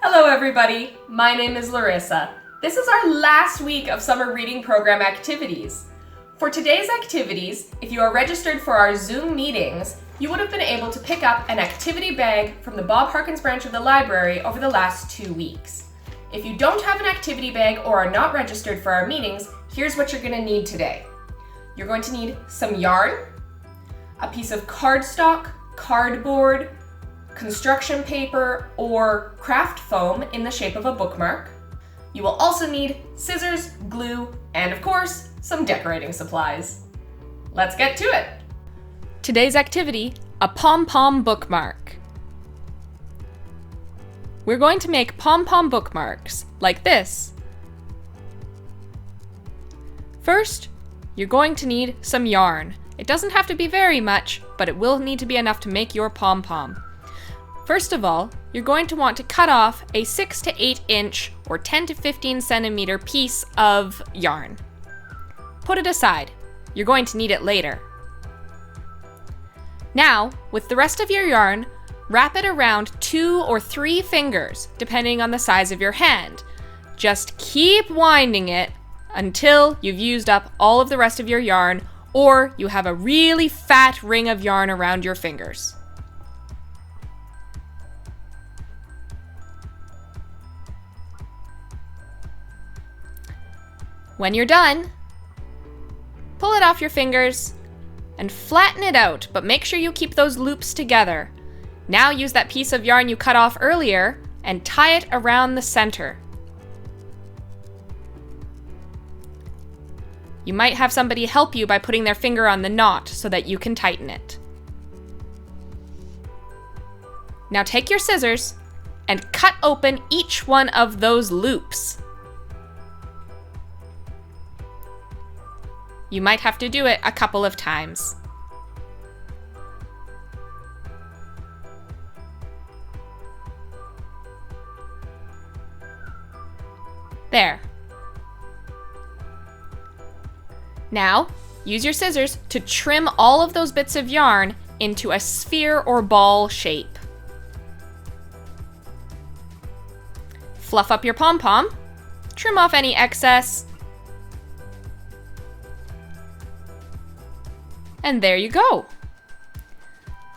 Hello everybody, my name is Larissa. This is our last week of summer reading program activities. For today's activities, if you are registered for our Zoom meetings, you would have been able to pick up an activity bag from the Bob Harkins branch of the library over the last 2 weeks. If you don't have an activity bag or are not registered for our meetings, here's what you're going to need today. You're going to need some yarn, a piece of cardstock, cardboard, construction paper, or craft foam in the shape of a bookmark. You will also need scissors, glue, and of course, some decorating supplies. Let's get to it! Today's activity, a Pompom Bookmark. We're going to make pom-pom bookmarks, like this. First, you're going to need some yarn. It doesn't have to be very much, but it will need to be enough to make your pom-pom. First of all, you're going to want to cut off a 6 to 8 inch or 10 to 15 centimeter piece of yarn. Put it aside. You're going to need it later. Now, with the rest of your yarn, wrap it around 2 or 3 fingers, depending on the size of your hand. Just keep winding it until you've used up all of the rest of your yarn, or you have a really fat ring of yarn around your fingers. When you're done, pull it off your fingers and flatten it out, but make sure you keep those loops together. Now use that piece of yarn you cut off earlier and tie it around the center. You might have somebody help you by putting their finger on the knot so that you can tighten it. Now take your scissors and cut open each one of those loops. You might have to do it a couple of times. There. Now, use your scissors to trim all of those bits of yarn into a sphere or ball shape. Fluff up your pom-pom, trim off any excess, and there you go.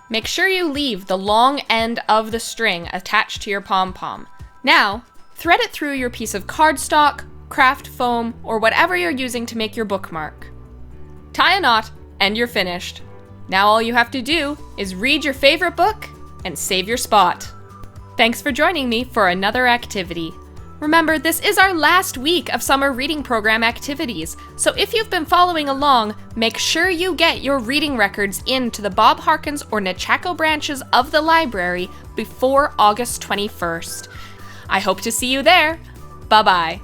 Make sure you leave the long end of the string attached to your pom-pom. Now, thread it through your piece of cardstock, craft foam, or whatever you're using to make your bookmark. Tie a knot, and you're finished. Now all you have to do is read your favorite book and save your spot. Thanks for joining me for another activity. Remember, this is our last week of summer reading program activities, so if you've been following along, make sure you get your reading records into the Bob Harkins or Nechako branches of the library before August 21st. I hope to see you there. Bye-bye.